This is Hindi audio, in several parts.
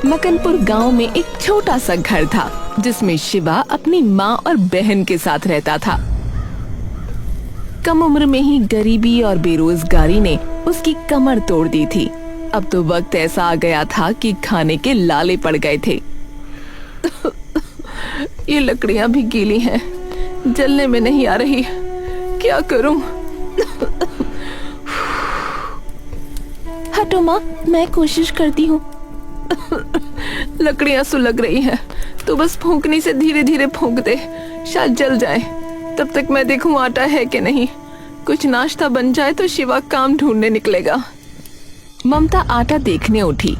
मकनपुर गांव में एक छोटा सा घर था जिसमें शिवा अपनी माँ और बहन के साथ रहता था। कम उम्र में ही गरीबी और बेरोजगारी ने उसकी कमर तोड़ दी थी। अब तो वक्त ऐसा आ गया था कि खाने के लाले पड़ गए थे। ये लकड़ियां भी गीली हैं, जलने में नहीं आ रही, क्या करूं? हटो माँ, मैं कोशिश करती हूँ। लकड़ियां सुलग रही हैं, तो बस फूंकने से धीरे धीरे फूंक दे, शायद जल जाए। तब तक मैं देखूं आटा है कि नहीं। कुछ नाश्ता बन जाए तो शिवा काम ढूंढने निकलेगा। ममता आटा देखने उठी।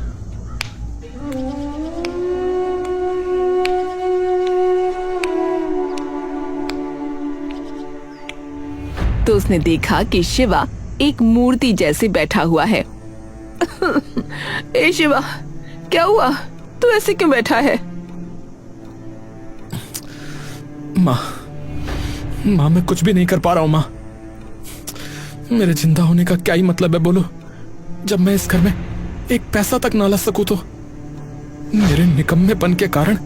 तो उसने देखा कि शिवा एक मूर्ति जैसे बैठा हुआ है। ए शिवा, क्या हुआ? तू ऐसे क्यों बैठा है? माँ, मैं कुछ भी नहीं कर पा रहा हूँ। माँ, मेरे जिंदा होने का क्या ही मतलब है बोलो, जब मैं इस घर में एक पैसा तक ना ला सकूं तो। मेरे निकम्मेपन के कारण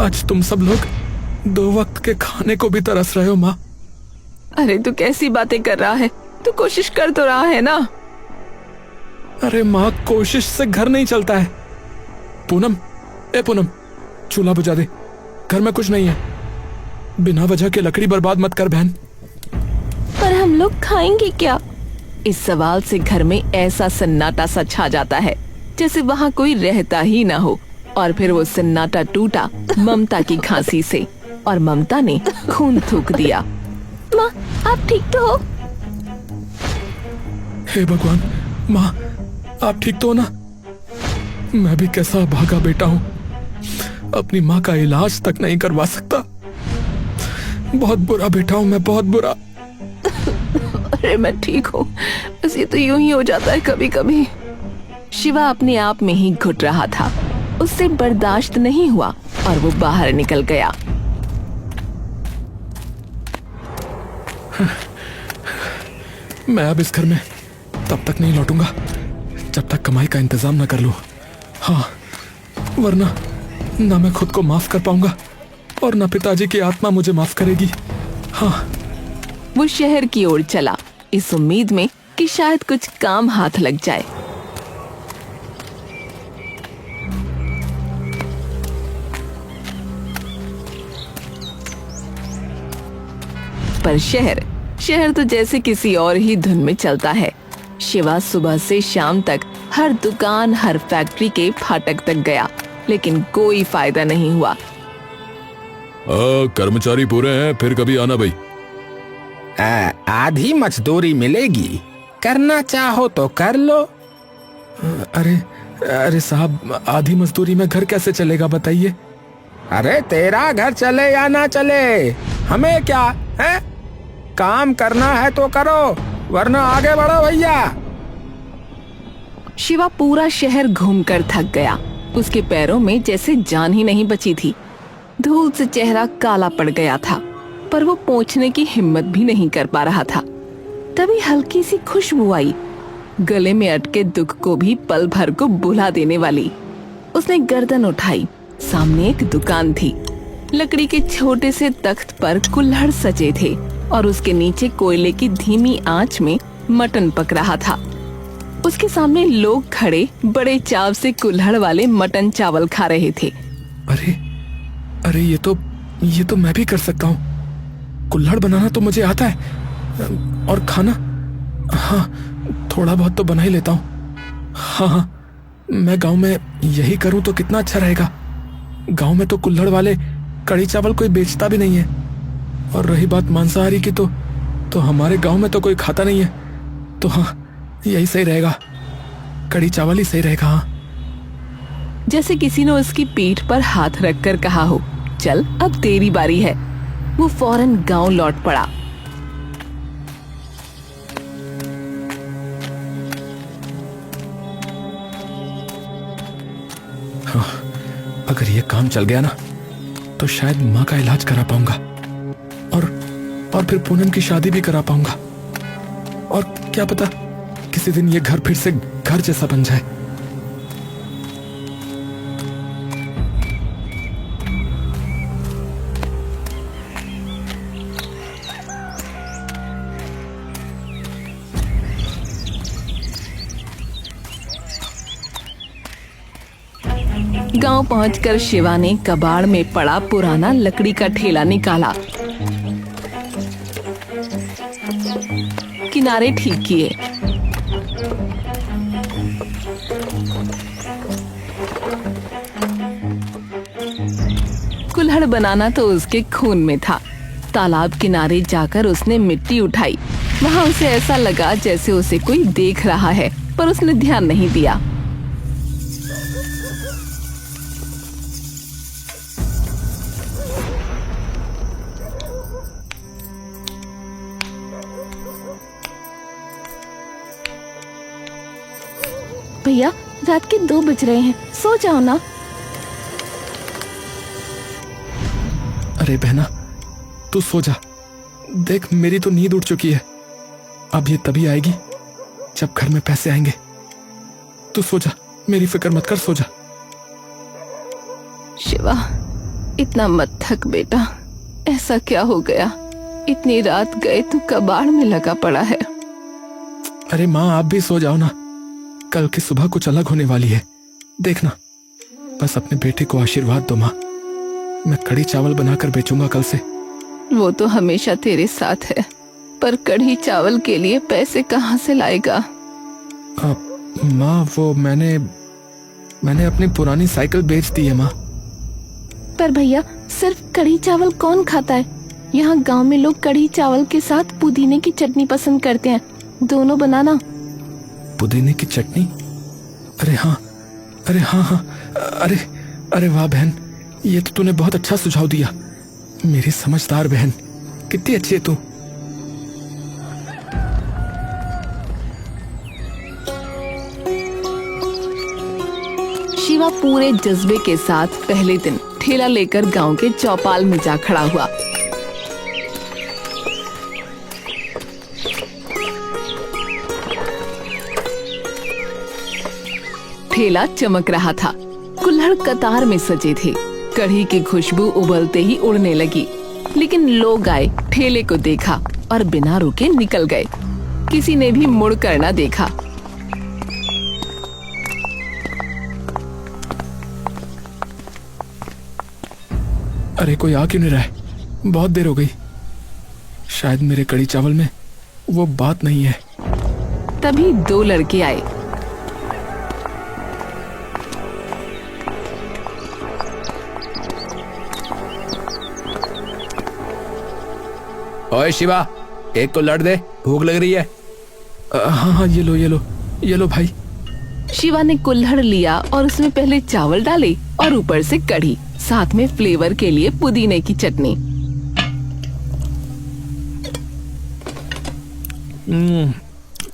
आज तुम सब लोग 2 वक्त के खाने को भी तरस रहे हो। माँ, अरे तू कैसी बातें कर रहा है? तू कोशिश कर तो रहा है ना। अरे माँ, कोशिश से घर नहीं चलता है। पूनम, ए पूनम, चूल्हा बुझा दे, घर में कुछ नहीं है। बिना वजह के लकड़ी बर्बाद मत कर बहन। पर हम लोग खाएंगे क्या? इस सवाल से घर में ऐसा सन्नाटा सा छा जाता है जैसे वहाँ कोई रहता ही ना हो। और फिर वो सन्नाटा टूटा ममता की खांसी से, और ममता ने खून थूक दिया। माँ, आप ठीक तो हो? हे भगवान, माँ आप ठीक तो हो ना? मैं भी कैसा भागा बेटा हूँ, अपनी माँ का इलाज तक नहीं करवा सकता। बहुत बुरा बेटा हूँ मैं, बहुत बुरा। अरे मैं ठीक हूँ, बस ये तो यूं ही हो जाता है कभी कभी। शिवा अपने आप में ही घुट रहा था। उससे बर्दाश्त नहीं हुआ और वो बाहर निकल गया। मैं अब इस घर में तब तक नहीं लौटूंगा जब तक कमाई का इंतजाम न कर लूं। हाँ, वरना ना मैं खुद को माफ कर पाऊंगा और ना पिताजी की आत्मा मुझे माफ करेगी। हाँ। वो शहर की ओर चला, इस उम्मीद में कि शायद कुछ काम हाथ लग जाए। पर शहर तो जैसे किसी और ही धुन में चलता है। शिवा सुबह से शाम तक हर दुकान, हर फैक्ट्री के फाटक तक गया, लेकिन कोई फायदा नहीं हुआ। कर्मचारी पूरे हैं, फिर कभी आना भाई। आधी मजदूरी मिलेगी, करना चाहो तो कर लो। अरे साहब, आधी मजदूरी में घर कैसे चलेगा बताइए? अरे तेरा घर चले या ना चले, हमें क्या है? काम करना है तो करो, वरना आगे बढ़ो भैया। शिवा पूरा शहर घूमकर थक गया। उसके पैरों में जैसे जान ही नहीं बची थी। धूल से चेहरा काला पड़ गया था, पर वो पोंछने की हिम्मत भी नहीं कर पा रहा था। तभी हल्की सी खुशबू आई, गले में अटके दुख को भी पल भर को बुला देने वाली। उसने गर्दन उठाई, सामने एक दुकान थी। लकड़ी के छोटे से तख्त पर कुल्हड़ सजे थे और उसके नीचे कोयले की धीमी आंच में मटन पक रहा था। उसके सामने लोग खड़े बड़े चाव से कुल्हड़ वाले मटन चावल खा रहे थे। अरे ये तो मैं भी कर सकता हूँ। कुल्हड़ बनाना तो मुझे आता है, और खाना, हाँ थोड़ा बहुत तो बना ही लेता हूँ। हाँ, मैं गांव में यही करूँ तो कितना अच्छा रहेगा। गांव में तो कुल्हड़ वाले कड़ी चावल कोई बेचता भी नहीं है, और रही बात मांसाहारी की तो हमारे गांव में तो कोई खाता नहीं है। तो हाँ, यही सही रहेगा, कड़ी चावल ही सही रहेगा। हाँ। जैसे किसी ने उसकी पीठ पर हाथ रखकर कहा हो, चल अब तेरी बारी है। वो फौरन गांव लौट पड़ा। हाँ, अगर ये काम चल गया ना तो शायद माँ का इलाज करा पाऊंगा, और फिर पूनम की शादी भी करा पाऊंगा, और क्या पता किसी दिन ये घर फिर से घर जैसा बन जाए। गांव पहुंचकर शिवा ने कबाड़ में पड़ा पुराना लकड़ी का ठेला निकाला, किनारे ठीक किए। कुल्हड़ बनाना तो उसके खून में था। तालाब किनारे जाकर उसने मिट्टी उठाई। वहाँ उसे ऐसा लगा जैसे उसे कोई देख रहा है, पर उसने ध्यान नहीं दिया। भैया, रात के 2 बज रहे हैं, सो जाओ ना। अरे बहना, तू सो जा। देख, मेरी तो नींद उड़ चुकी है। अब ये तभी आएगी जब घर में पैसे आएंगे। तू सो जा, मेरी फिक्र मत कर, सो जा। शिवा, इतना मत थक बेटा। ऐसा क्या हो गया? इतनी रात गए तू कबाड़ में लगा पड़ा है। अरे माँ, आप भी सो जाओ ना। कल की सुबह कुछ अलग होने वाली है, देखना। बस अपने बेटे को आशीर्वाद दो माँ। मैं कढ़ी चावल बनाकर बेचूंगा कल से। वो तो हमेशा तेरे साथ है, पर कढ़ी चावल के लिए पैसे कहाँ से लाएगा? माँ, वो मैंने अपनी पुरानी साइकिल बेच दी है माँ। पर भैया, सिर्फ कढ़ी चावल कौन खाता है? यहाँ गांव में लोग कढ़ी चावल के साथ पुदीने की चटनी पसंद करते हैं। दोनों बनाना। पुदीने की चटनी? अरे हाँ, अरे वाह बहन, ये तो तूने बहुत अच्छा सुझाव दिया। मेरी समझदार बहन, कितनी अच्छी है तू। शिवा पूरे जज्बे के साथ पहले दिन ठेला लेकर गांव के चौपाल में जा खड़ा हुआ। ठेला चमक रहा था। कुल्हड़ कतार में सजे थे। कढ़ी की खुशबू उबलते ही उड़ने लगी। लेकिन लोग आए, ठेले को देखा और बिना रुके निकल गए। किसी ने भी मुड़ कर न देखा। अरे कोई आ क्यों नहीं रहा है? बहुत देर हो गई। शायद मेरे कढ़ी चावल में वो बात नहीं है। तभी 2 लड़के आए। ओए शिवा, एक कुल्हड़ दे, भूख लग रही है। हाँ, ये लो भाई। शिवा ने कुल्हड़ लिया और उसमें पहले चावल डाले और ऊपर से कढ़ी, साथ में फ्लेवर के लिए पुदीने की चटनी।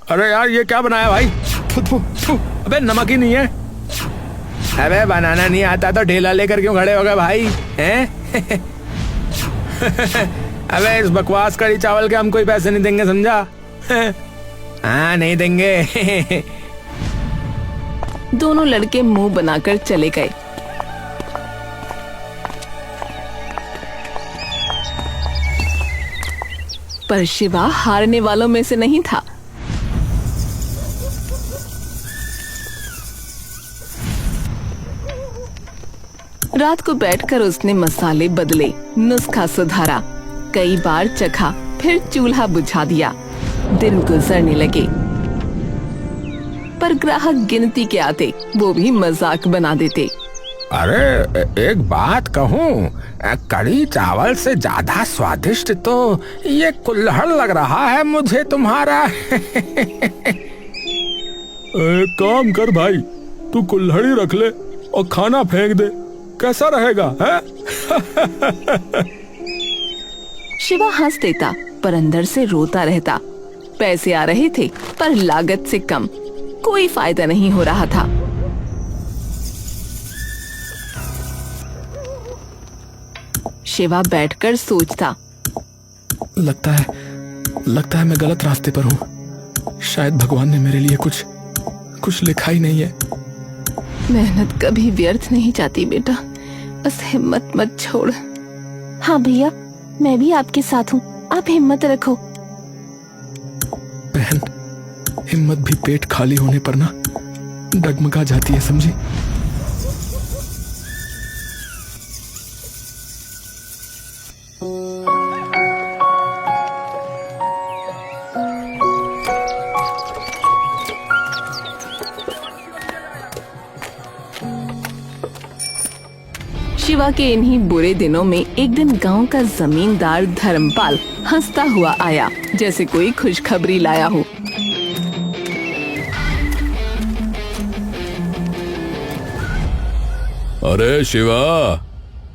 अरे यार, ये क्या बनाया भाई? अबे नमक ही नहीं है। अबे बनाना नहीं आता तो ठेला लेकर क्यों खड़े हो गए भाई? हैं? अबे इस बकवास कढ़ी चावल के हम कोई पैसे नहीं देंगे, समझा? हाँ, नहीं देंगे। दोनों लड़के मुंह बनाकर चले गए। पर शिवा हारने वालों में से नहीं था। रात को बैठकर उसने मसाले बदले, नुस्खा सुधारा, कई बार चखा, फिर चूल्हा बुझा दिया। दिन गुजरने लगे, पर ग्राहक गिनती के आते, वो भी मजाक बना देते। अरे एक बात कहूँ, कढ़ी चावल से ज्यादा स्वादिष्ट तो ये कुल्हड़ लग रहा है मुझे तुम्हारा। एक काम कर भाई, तू कुल्हड़ ही रख ले और खाना फेंक दे, कैसा रहेगा है? शिवा हंस देता, पर अंदर से रोता रहता। पैसे आ रहे थे, पर लागत से कम, कोई फायदा नहीं हो रहा था। शिवा बैठकर सोचता। लगता है मैं गलत रास्ते पर हूँ। शायद भगवान ने मेरे लिए कुछ लिखा ही नहीं है। मेहनत कभी व्यर्थ नहीं जाती बेटा, बस हिम्मत मत छोड़। हाँ भैया, मैं भी आपके साथ हूँ, आप हिम्मत रखो। बहन, हिम्मत भी पेट खाली होने पर ना डगमगा जाती है, समझी? शिवा के इन्हीं बुरे दिनों में एक दिन गांव का जमींदार धर्मपाल हंसता हुआ आया, जैसे कोई खुशखबरी लाया हो। अरे शिवा,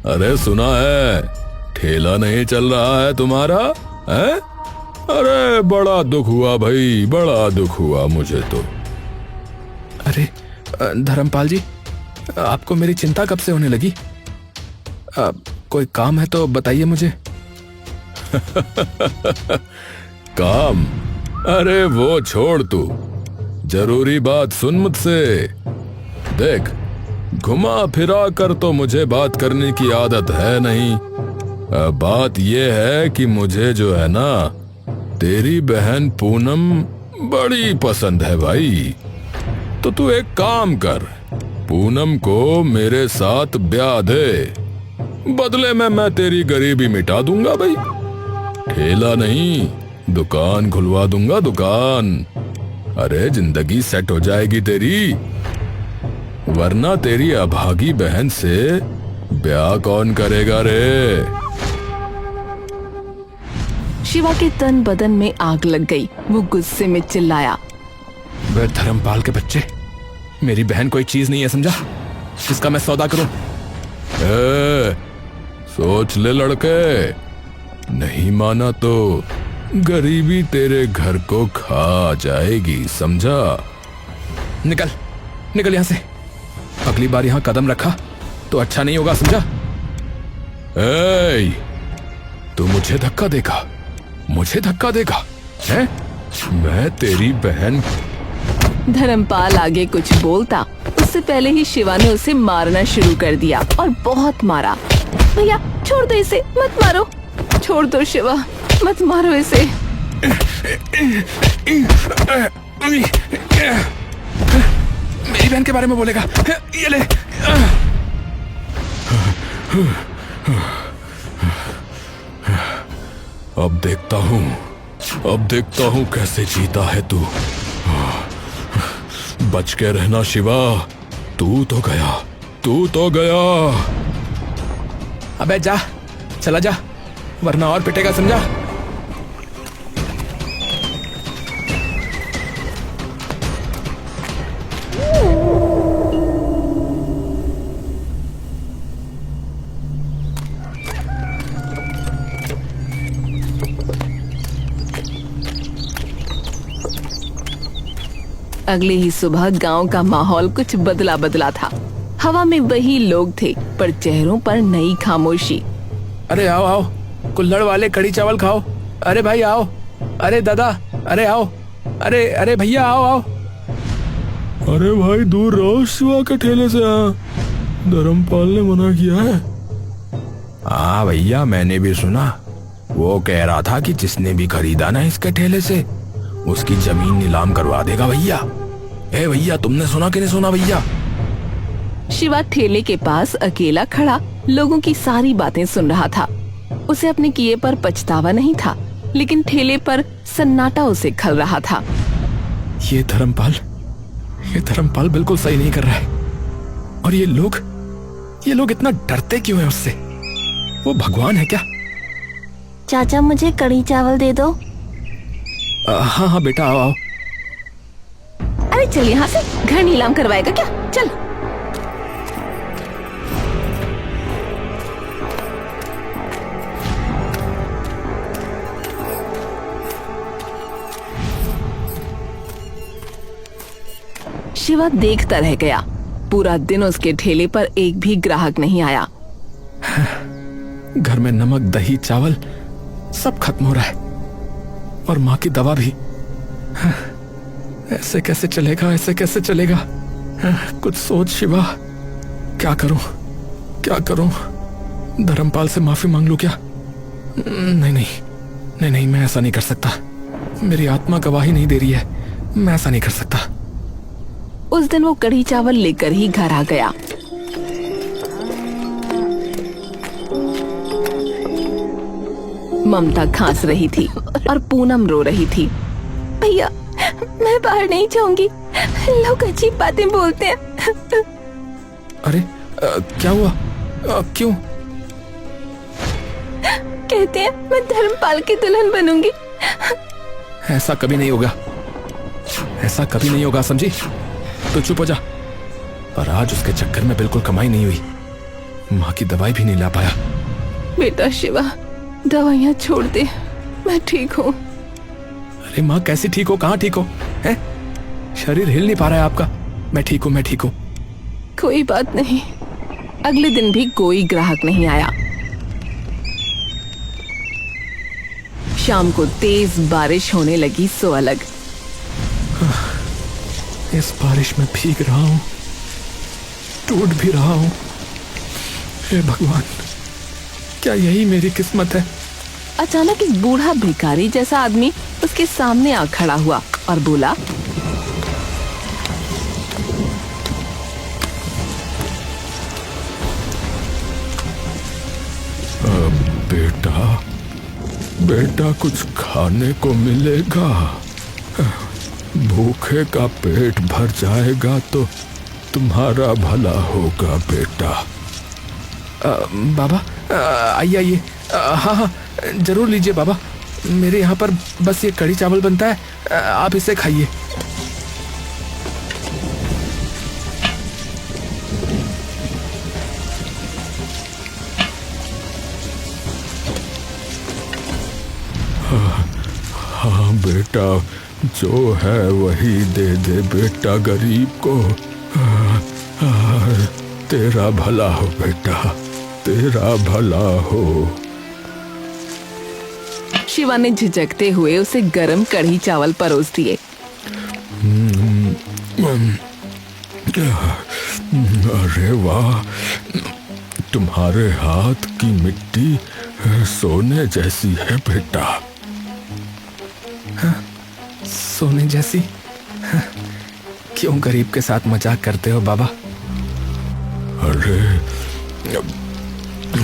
अरे सुना है ठेला नहीं चल रहा है तुम्हारा, है? अरे बड़ा दुख हुआ भाई, बड़ा दुख हुआ मुझे तो। अरे धर्मपाल जी, आपको मेरी चिंता कब से होने लगी? कोई काम है तो बताइए मुझे। काम? अरे वो छोड़ तू, जरूरी बात सुन मुझसे। देख, घुमा फिरा कर तो मुझे बात करने की आदत है नहीं। बात ये है कि मुझे जो है ना, तेरी बहन पूनम बड़ी पसंद है भाई। तो तू एक काम कर, पूनम को मेरे साथ ब्याह दे, बदले में मैं तेरी गरीबी मिटा दूंगा भाई। ठेला नहीं, दुकान खुलवा दूंगा, दुकान। अरे जिंदगी सेट हो जाएगी तेरी, वरना तेरी अभागी बहन से ब्याह कौन करेगा रे? शिवा के तन बदन में आग लग गई। वो गुस्से में चिल्लाया, वे धर्मपाल के बच्चे, मेरी बहन कोई चीज नहीं है समझा, जिसका मैं सौदा करूं। सोच ले लड़के, नहीं माना तो गरीबी तेरे घर को खा जाएगी, समझा? निकल निकल यहां से, अगली बार यहां कदम रखा तो अच्छा नहीं होगा, समझा? तू मुझे धक्का देगा, मुझे धक्का देगा है? मैं तेरी बहन। धर्मपाल आगे कुछ बोलता उससे पहले ही शिवा ने उसे मारना शुरू कर दिया और बहुत मारा। भैया छोड़ दो इसे, मत मारो, छोड़ दो शिवा, मत मारो इसे। मेरी बहन के बारे में बोलेगा, ये ले। अब देखता हूँ कैसे जीता है तू। बच के रहना शिवा, तू तो गया। अबे जा, चला जा, वरना और पिटेगा, समझा? अगले ही सुबह गांव का माहौल कुछ बदला बदला था। हवा में वही लोग थे, पर चेहरों पर नई खामोशी। अरे आओ आओ, कुल्हड़ वाले कड़ी चावल खाओ। अरे भाई आओ, अरे दादा, अरे आओ, अरे अरे भैया आओ आओ। अरे भाई दूर रहो शिवा के ठेले से, धर्मपाल ने मना किया है। हाँ भैया, मैंने भी सुना, वो कह रहा था कि जिसने भी खरीदा ना इसके ठेले से, उसकी जमीन नीलाम करवा देगा भैया। ए भैया, तुमने सुना कि नहीं सुना भैया? शिवा ठेले के पास अकेला खड़ा लोगों की सारी बातें सुन रहा था। उसे अपने किए पर पछतावा नहीं था, लेकिन ठेले पर सन्नाटा उसे खल रहा था। ये धर्मपाल बिल्कुल सही नहीं कर रहा है। और ये लोग इतना डरते क्यों हैं उससे? वो भगवान है क्या? चाचा मुझे कड़ी चावल दे दो। हाँ हाँ बेटा, आओ आओ। अरे चल यहाँ से, घर नीलाम करवाएगा क्या? चल। शिवा देखता रह गया। पूरा दिन उसके ठेले पर एक भी ग्राहक नहीं आया। घर में नमक, दही, चावल सब खत्म हो रहा है, और माँ की दवा भी। ऐसे कैसे चलेगा, ऐसे कैसे चलेगा? कुछ सोच शिवा, क्या करूं? धर्मपाल से माफी मांग लूं क्या? नहीं, मैं ऐसा नहीं कर सकता। मेरी आत्मा गवाही नहीं दे रही है, मैं ऐसा नहीं कर सकता। उस दिन वो कढ़ी चावल लेकर ही घर आ गया। ममता खांस रही थी और पूनम रो रही थी। भैया मैं बाहर नहीं जाऊंगी, लोग अजीब बातें बोलते हैं। अरे क्या हुआ? क्यों? कहते हैं मैं धर्मपाल की दुल्हन बनूंगी। ऐसा कभी नहीं होगा, ऐसा कभी नहीं होगा, समझी? तो चुप हो जा। पर आज उसके चक्कर में बिल्कुल कमाई नहीं हुई, माँ की दवाई भी नहीं ला पाया। बेटा शिवा, दवाइयाँ छोड़ दे, मैं ठीक हूँ। अरे माँ कैसी ठीक हो? कहाँ ठीक हो? हैं? शरीर हिल नहीं पा रहा है आपका। मैं ठीक हूँ, मैं ठीक हूँ। कोई बात नहीं। अगले दिन भी कोई ग्राहक नहीं आया। शाम को तेज बारिश होने लगी सो अलग। इस बारिश में भीग रहा हूँ, टूट भी रहा हूँ। हे भगवान, क्या यही मेरी किस्मत है? अचानक एक बूढ़ा भिखारी जैसा आदमी उसके सामने आ खड़ा हुआ और बोला, बेटा, बेटा कुछ खाने को मिलेगा? भूखे का पेट भर जाएगा तो तुम्हारा भला होगा बेटा। बाबा आइए आइए। हाँ हाँ जरूर लीजिए बाबा, मेरे यहाँ पर बस ये कढ़ी चावल बनता है, आप इसे खाइए। हाँ बेटा, जो है वही दे दे बेटा गरीब को। तेरा भला हो बेटा, तेरा भला हो। शिवा ने झिझकते हुए उसे गरम कढ़ी चावल परोस दिए। अरे वाह, तुम्हारे हाथ की मिट्टी सोने जैसी है बेटा। सोने जैसी? क्यों गरीब के साथ मजाक करते हो बाबा? अरे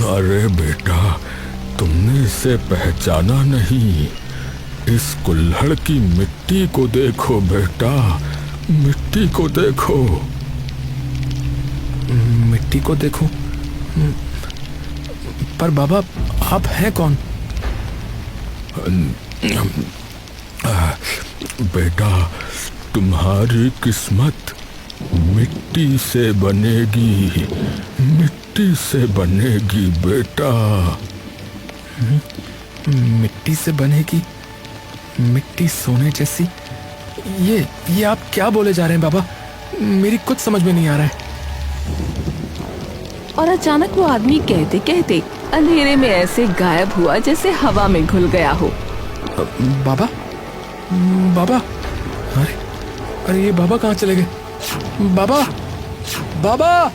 अरे बेटा, तुमने इसे पहचाना नहीं? इस कुल्हड़ की मिट्टी को देखो बेटा, मिट्टी को देखो। मिट्टी को देखूं? पर बाबा आप हैं कौन? बेटा, तुम्हारी किस्मत मिट्टी से बनेगी, मिट्टी से बनेगी बेटा। मिट्टी से बनेगी? मिट्टी सोने जैसी? ये आप क्या बोले जा रहे हैं बाबा? मेरी कुछ समझ में नहीं आ रहा है। और अचानक वो आदमी कहते कहते अंधेरे में ऐसे गायब हुआ जैसे हवा में घुल गया हो। बाबा, बाबा, अरे अरे ये बाबा कहाँ चले गए? बाबा, बाबा!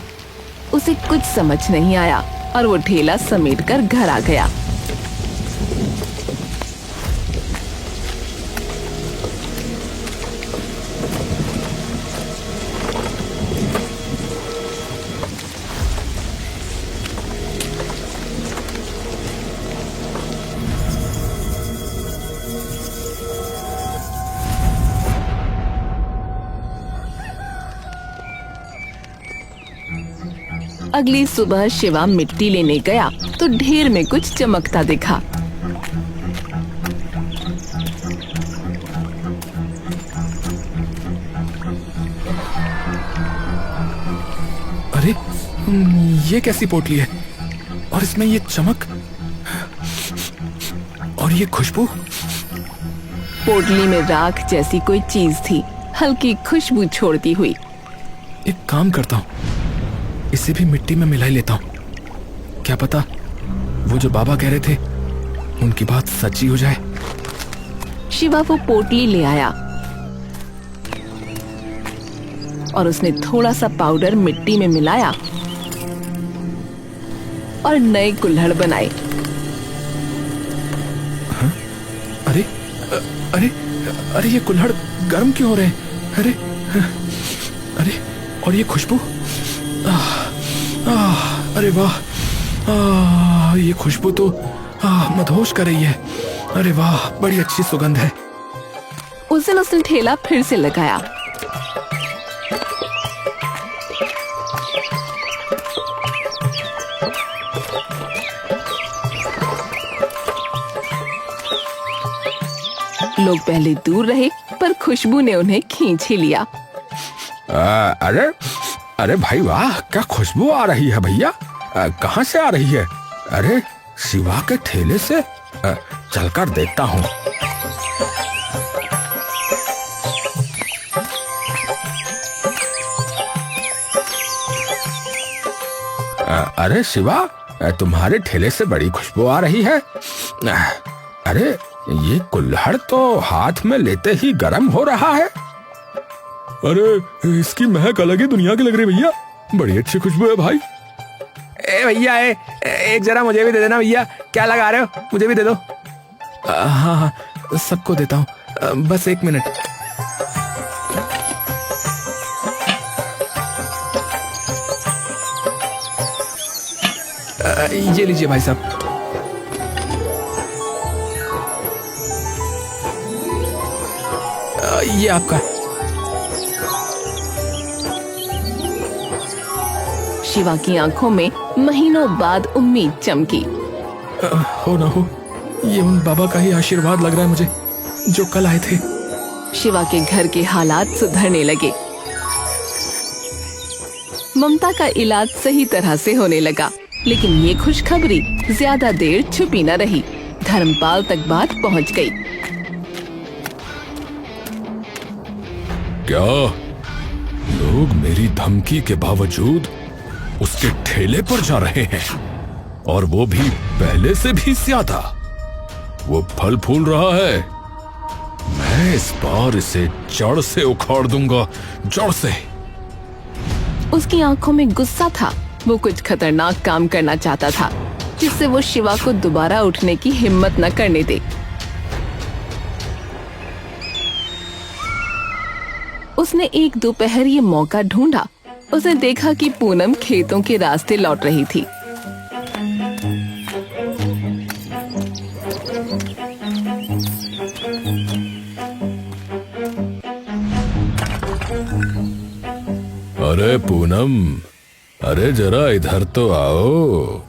उसे कुछ समझ नहीं आया और वो ठेला समेटकर घर आ गया। अगली सुबह शिवा मिट्टी लेने गया तो ढेर में कुछ चमकता दिखा। अरे ये कैसी पोटली है? और इसमें ये चमक और ये खुशबू? पोटली में राख जैसी कोई चीज थी, हल्की खुशबू छोड़ती हुई। एक काम करता हूँ, इसे भी मिट्टी में मिला ही लेता हूँ। क्या पता वो जो बाबा कह रहे थे उनकी बात सच्ची हो जाए। शिवा वो पोटली ले आया और उसने थोड़ा सा पाउडर मिट्टी में मिलाया और नए कुल्हड़ बनाए। हाँ? अरे अरे अरे ये कुल्हड़ गर्म क्यों हो रहे हैं? अरे अरे और ये खुशबू? अरे वाह, ये खुशबू तो मदहोश कर रही है। अरे वाह, बड़ी अच्छी सुगंध है। उस दिन उसने ठेला फिर से लगाया। लोग पहले दूर रहे, पर खुशबू ने उन्हें खींच ही लिया। अरे अरे भाई वाह, क्या खुशबू आ रही है भैया। कहाँ से आ रही है? अरे शिवा के ठेले से। चलकर देखता हूँ। अरे शिवा, तुम्हारे ठेले से बड़ी खुशबू आ रही है। अरे ये कुल्हड़ तो हाथ में लेते ही गर्म हो रहा है। अरे इसकी महक अलग ही दुनिया की लग रही है भैया, बड़ी अच्छी खुशबू है भाई। ए भैया, एक जरा मुझे भी दे देना भैया। क्या लगा रहे हो? मुझे भी दे दो। हाँ हाँ, सबको देता हूँ, बस 1 मिनट। ये लीजिए भाई साहब। ये आपका। शिवा की आंखों में महीनों बाद उम्मीद चमकी। हो ना हो, ये उन बाबा का ही आशीर्वाद लग रहा है मुझे, जो कल आए थे। शिवा के घर के हालात सुधरने लगे। ममता का इलाज सही तरह से होने लगा, लेकिन ये खुशखबरी ज्यादा देर छुपी न रही। धर्मपाल तक बात पहुंच गई। क्या लोग मेरी धमकी के बावजूद उसके ठेले पर जा रहे हैं, और वो भी पहले से भी ज्यादा। वो फल फूल रहा है। मैं इस बार इसे जड़ से उखाड़ दूंगा, जड़ से। उसकी आंखों में गुस्सा था। वो कुछ खतरनाक काम करना चाहता था, जिससे वो शिवा को दोबारा उठने की हिम्मत न करने दे। उसने एक दोपहर ये मौका ढूंढा। उसने देखा कि पूनम खेतों के रास्ते लौट रही थी। अरे पूनम, अरे जरा इधर तो आओ।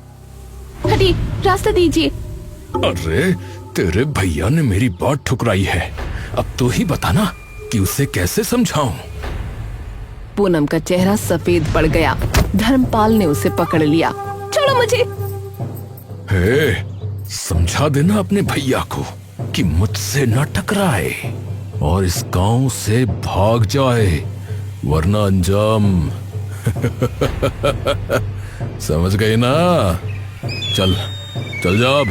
हटी, रास्ता दीजिए। अरे तेरे भैया ने मेरी बात ठुकराई है। अब तो ही बताना कि उसे कैसे समझाऊं। पूनम का चेहरा सफेद पड़ गया। धर्मपाल ने उसे पकड़ लिया। छोड़ो मुझे। हे, समझा देना अपने भैया को कि मुझसे न टकराए और इस गांव से भाग जाए, वरना अंजाम समझ गई ना। चल चल जा अब।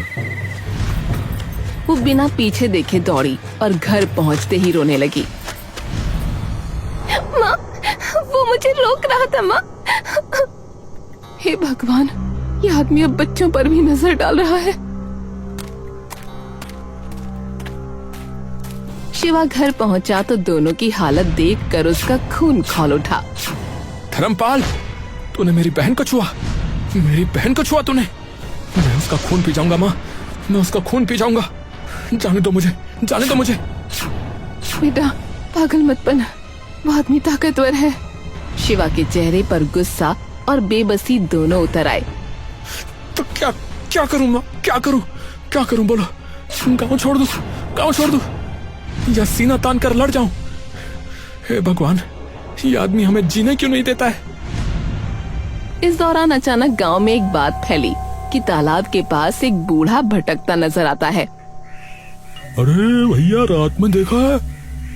वो बिना पीछे देखे दौड़ी और घर पहुंचते ही रोने लगी। माँ, वो मुझे रोक रहा था माँ। हे भगवान, ये आदमी अब बच्चों पर भी नजर डाल रहा है। शिवा घर पहुंचा तो दोनों की हालत देखकर उसका खून खौल उठा। धर्मपाल, तूने मेरी बहन को छुआ, मेरी बहन को छुआ तूने। मैं उसका खून पी जाऊंगा माँ, मैं उसका खून पी जाऊंगा। जाने दो मुझे, जाने दो मुझे। बेटा पागल मत बन, वो आदमी ताकतवर है। शिवा के चेहरे पर गुस्सा और बेबसी दोनों उतर आए। तो क्या क्या करूं माँ, क्या करूं, क्या करूं बोलो। गाँव छोड़ दूं, गाँव छोड़ दूं या सीना तान कर लड़ जाऊं। हे भगवान, ये आदमी हमें जीने क्यों नहीं देता है। इस दौरान अचानक गांव में एक बात फैली कि तालाब के पास एक बूढ़ा भटकता नजर आता है। अरे भैया, रात में देखा है?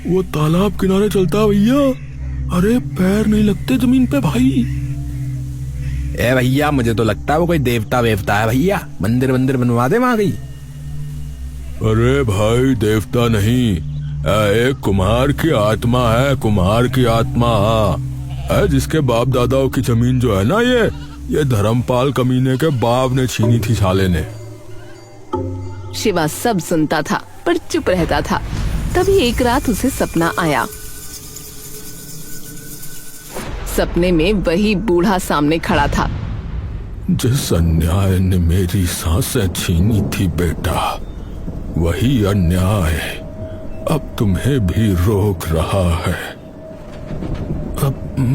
वो तालाब किनारे चलता है भैया। अरे पैर नहीं लगते जमीन पे भाई। ए भैया, मुझे तो लगता है वो कोई देवता वेवता है भैया। मंदिर वंदिर बनवा दे वहां गई। अरे भाई, देवता नहीं, एक कुम्हार की आत्मा है। कुम्हार की आत्मा है, जिसके बाप दादाओं की जमीन जो है ना, ये धर्मपाल कमीने के बाप ने छीनी थी साले ने। शिवा सब सुनता था पर चुप रहता था। तभी एक रात उसे सपना आया। सपने में वही बूढ़ा सामने खड़ा था। जिस अन्याय ने मेरी सांसें छीनी थी बेटा, वही अन्याय अब तुम्हें भी रोक रहा है।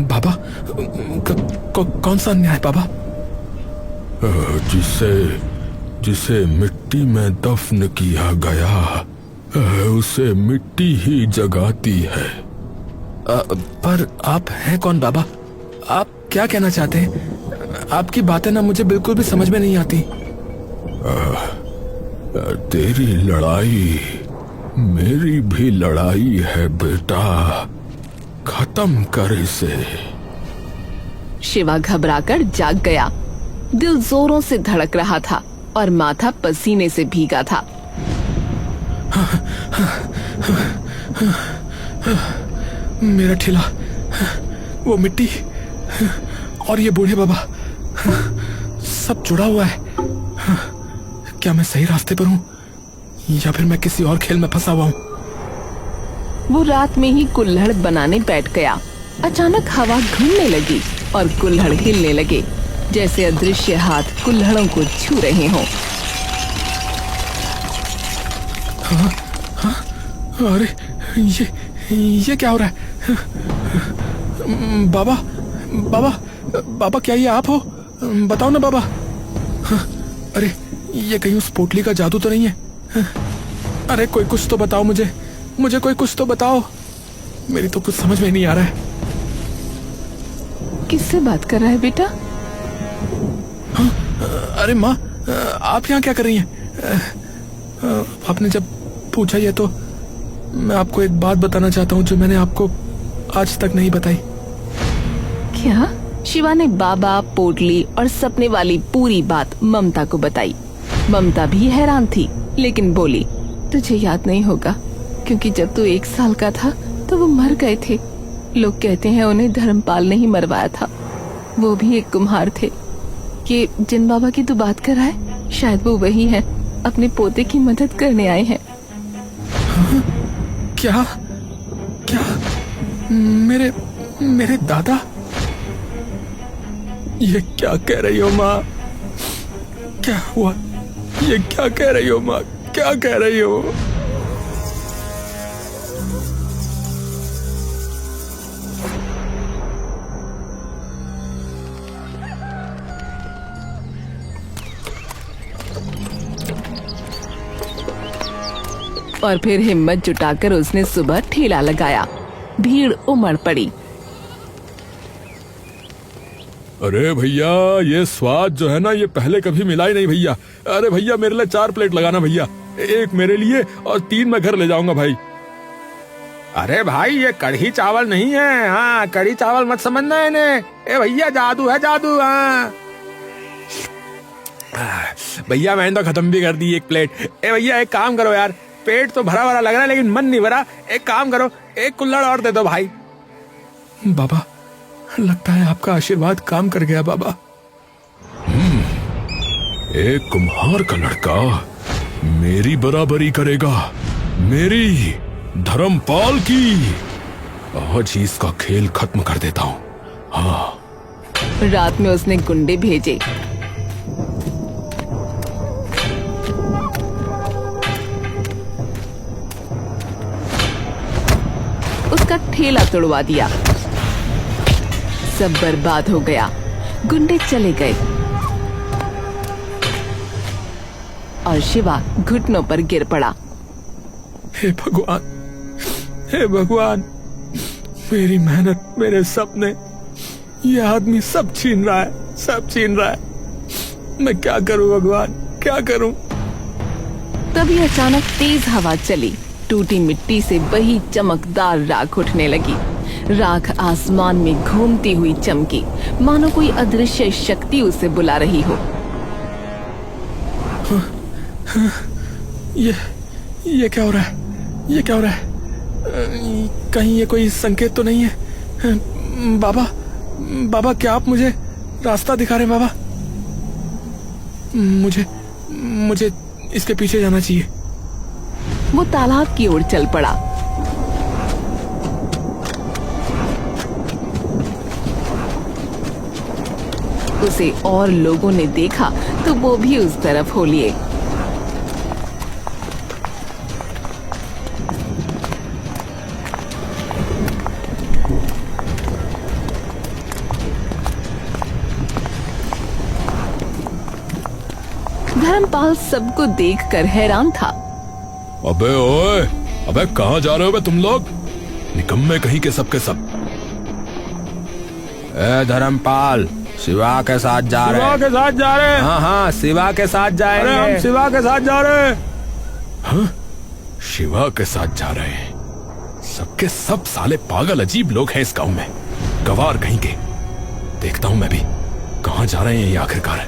बाबा, कौन सा अन्याय बाबा? जिसे मिट्टी में दफन किया गया, उसे मिट्टी ही जगाती है। पर आप हैं कौन बाबा? आप क्या कहना चाहते हैं? आपकी बातें ना मुझे बिल्कुल भी समझ में नहीं आती। तेरी लड़ाई मेरी भी लड़ाई है बेटा, खत्म कर इसे। शिवा घबराकर जाग गया। दिल जोरों से धड़क रहा था और माथा पसीने से भीगा था। मेरा ठेला, वो मिट्टी और ये बूढ़े बाबा, सब जुड़ा हुआ है। क्या मैं सही रास्ते पर हूँ या फिर मैं किसी और खेल में फंसा हुआ हूँ? वो रात में ही कुल्हड़ बनाने बैठ गया। अचानक हवा घूमने लगी और कुल्हड़ हिलने लगे, जैसे अदृश्य हाथ कुल्हड़ों को छू रहे हों। अरे ये क्या हो रहा है? बाबा बाबा बाबा, क्या ये आप हो? बताओ ना बाबा। अरे ये कहीं उस पोटली का जादू तो नहीं है? अरे कोई कुछ तो बताओ मुझे कोई कुछ तो बताओ। मेरी तो कुछ समझ में नहीं आ रहा है। किससे बात कर रहा है बेटा? अरे माँ, आप यहाँ क्या कर रही हैं? आपने जब पूछा ये तो मैं आपको एक बात बताना चाहता हूँ जो मैंने आपको आज तक नहीं बताई। क्या? शिवा ने बाबा, पोटली और सपने वाली पूरी बात ममता को बताई। ममता भी हैरान थी, लेकिन बोली, तुझे याद नहीं होगा क्योंकि जब तू 1 साल का था तो वो मर गए थे। लोग कहते हैं उन्हें धर्मपाल ने ही मरवाया था। वो भी एक कुम्हार थे। ये जिन बाबा की तू बात कर रहा है, शायद वो वही है, अपने पोते की मदद करने आए हैं। क्या क्या? मेरे दादा? ये क्या कह रही हो माँ? क्या हुआ? ये क्या कह रही हो माँ? क्या कह रही हो? और फिर हिम्मत जुटाकर उसने सुबह ठेला लगाया। भीड़ उमड़ पड़ी। अरे भैया, ये स्वाद जो है ना, ये पहले कभी मिला ही नहीं भैया। अरे भैया, मेरे लिए 4 प्लेट लगाना भैया, 1 मेरे लिए और 3 मैं घर ले जाऊंगा भाई। अरे भाई, ये कढ़ी चावल नहीं है। हाँ, कढ़ी चावल मत समझना इन्हें। ए भैया, जादू है जादू। हाँ भैया, मैंने तो खत्म भी कर दी 1 प्लेट। ए भैया, एक काम करो यार, पेट तो भरा भरा लग रहा है लेकिन मन नहीं भरा। एक काम करो, 1 कुल्हड़ और दे दो भाई। बाबा, लगता है आपका आशीर्वाद काम कर गया बाबा। एक कुम्हार का लड़का मेरी बराबरी करेगा, मेरी धर्मपाल की। आज ही इसका खेल खत्म कर देता हूँ। हाँ। रात में उसने गुंडे भेजे। उसका ठेला तोड़वा दिया। सब बर्बाद हो गया। गुंडे चले गए और शिवा घुटनों पर गिर पड़ा। हे भगवान, हे भगवान, मेरी मेहनत, मेरे सपने, ये आदमी सब छीन रहा है, सब छीन रहा है। मैं क्या करूं भगवान, क्या करूं? तभी अचानक तेज हवा चली। टूटी मिट्टी से वही चमकदार राख उठने लगी। राख आसमान में घूमती हुई चमकी, मानो कोई अदृश्य शक्ति उसे बुला रही हो। ये क्या हो रहा है? ये क्या हो रहा है? कहीं ये कोई संकेत तो नहीं है? बाबा, बाबा, क्या आप मुझे रास्ता दिखा रहे हैं बाबा? मुझे इसके पीछे जाना चाहिए। वो तालाब की ओर चल पड़ा। उसे और लोगों ने देखा तो वो भी उस तरफ हो लिए। धर्मपाल सबको देखकर हैरान था। अबे ओए, अबे कहाँ जा रहे हो बे तुम लोग? निकम्मे कहीं के सब के सब। ए धर्मपाल, शिवा के साथ जा रहे शिवा हैं। के साथ जा रहे हैं? हाँ हाँ, शिवा के साथ जाएंगे। अरे हम शिवा के साथ जा रहे हैं। हाँ? शिवा के साथ जा रहे हैं? सबके सब साले पागल अजीब लोग हैं इस गांव में, गवार कहीं के। देखता हूं मैं भी कहाँ जा रहे हैं ये आखिरकार।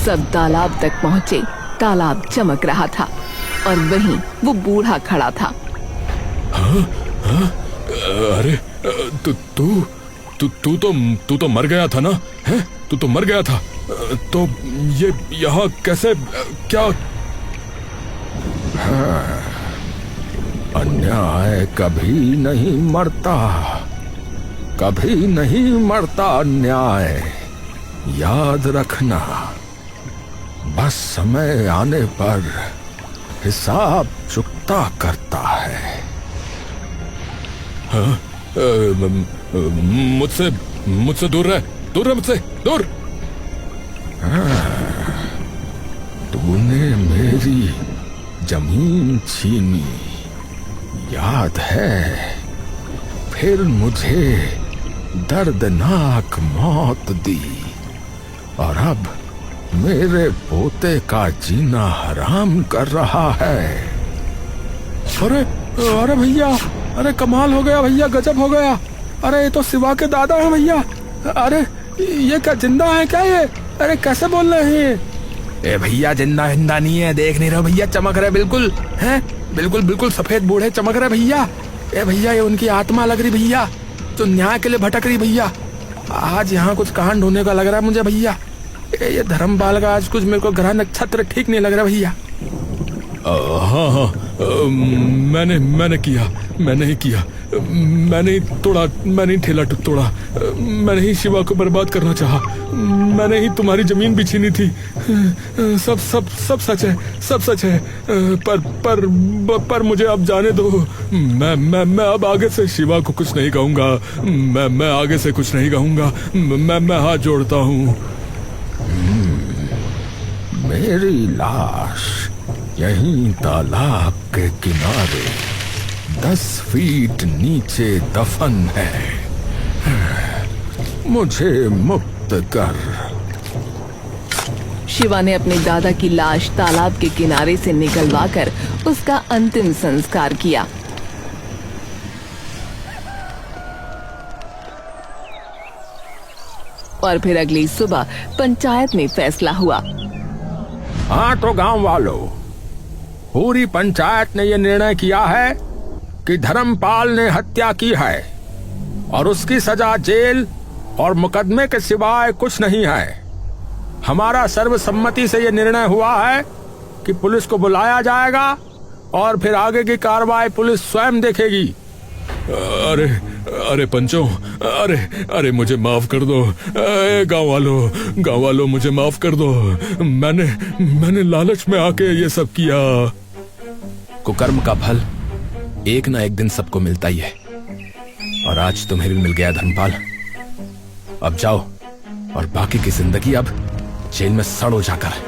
सब तालाब तक पहुँचे। तालाब चमक रहा था और वहीं वो बूढ़ा खड़ा था। अरे तू तू तू तू तो मर गया था ना? हैं? तू तो मर गया था। तो ये यहाँ कैसे, क्या? अन्याय कभी नहीं मरता, कभी नहीं मरता अन्याय, याद रखना। बस समय आने पर हिसाब चुकता करता है। मुझसे मुझसे दूर रह, दूर रह मुझसे, दूर। तूने मेरी जमीन छीनी, याद है? फिर मुझे दर्दनाक मौत दी और अब मेरे पोते का जीना हराम कर रहा है। अरे अरे भैया, अरे कमाल हो गया भैया, गजब हो गया। अरे ये तो शिवा के दादा है भैया। अरे ये क्या जिंदा है क्या ये? अरे कैसे बोल रहे हैं ये? ए भैया, जिंदा हिंदा नहीं है, देख नहीं रहे भैया? चमक रहे बिल्कुल, हैं? बिल्कुल बिल्कुल सफेद बूढ़े चमक रहे भैया। ए भैया, ये उनकी आत्मा लग रही भैया, जो न्याय के लिए भटक रही भैया। आज यहाँ कुछ कांड होने का लग रहा है मुझे भैया। ये धर्मपाल का आज कुछ मेरे को ग्रह नक्षत्र ठीक नहीं लग रहा भैया। हाँ हाँ, मैंने किया, मैंने ही किया, मैंने ही तोड़ा, मैंने ही ठेला तोड़ा, मैंने ही शिवा को बर्बाद करना चाहा, मैंने ही तुम्हारी जमीन भी छीनी थी। सब सब सब सच है, सब सच है। पर मुझे अब जाने दो। मैं अब आगे से शिवा को कुछ नहीं कहूंगा। मैं आगे से कुछ नहीं कहूंगा। मैं हाथ जोड़ता हूँ। मेरी लाश यहीं तालाब के किनारे 10 फीट नीचे दफन है। मुझे मुक्त कर। शिवा ने अपने दादा की लाश तालाब के किनारे से निकलवाकर उसका अंतिम संस्कार किया। और फिर अगली सुबह पंचायत में फैसला हुआ। हाँ तो गांव वालों, पूरी पंचायत ने यह निर्णय किया है कि धर्मपाल ने हत्या की है और उसकी सजा जेल और मुकदमे के सिवाय कुछ नहीं है। हमारा सर्वसम्मति से यह निर्णय हुआ है कि पुलिस को बुलाया जाएगा और फिर आगे की कार्रवाई पुलिस स्वयं देखेगी। अरे अरे पंचों, अरे मुझे माफ कर दो। गांव वालों मुझे माफ कर दो। मैंने लालच में आके ये सब किया। कुकर्म का फल एक ना एक दिन सबको मिलता ही है, और आज तुम्हें भी मिल गया धर्मपाल। अब जाओ और बाकी की जिंदगी अब जेल में सड़ो जाकर।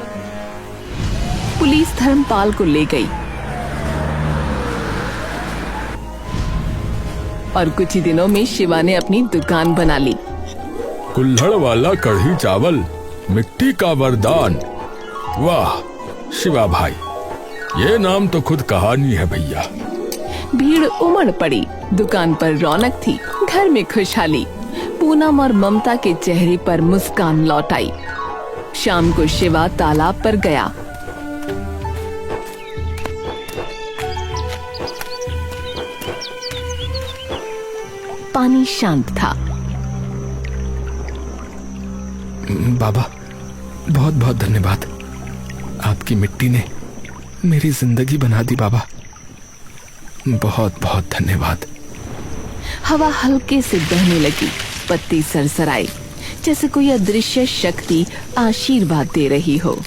पुलिस धर्मपाल को ले गई और कुछ ही दिनों में शिवा ने अपनी दुकान बना ली। कुल्हड़ वाला कढ़ी चावल, मिट्टी का वरदान। वाह शिवा भाई, ये नाम तो खुद कहानी है भैया। भीड़ उमड़ पड़ी। दुकान पर रौनक थी, घर में खुशहाली। पूनम और ममता के चेहरे पर मुस्कान लौट आई। शाम को शिवा तालाब पर गया। पानी शांत था। बाबा, बहुत बहुत धन्यवाद। आपकी मिट्टी ने मेरी जिंदगी बना दी बाबा। बहुत बहुत धन्यवाद। हवा हल्के से बहने लगी, पत्ती सरसराई, जैसे कोई अदृश्य शक्ति आशीर्वाद दे रही हो।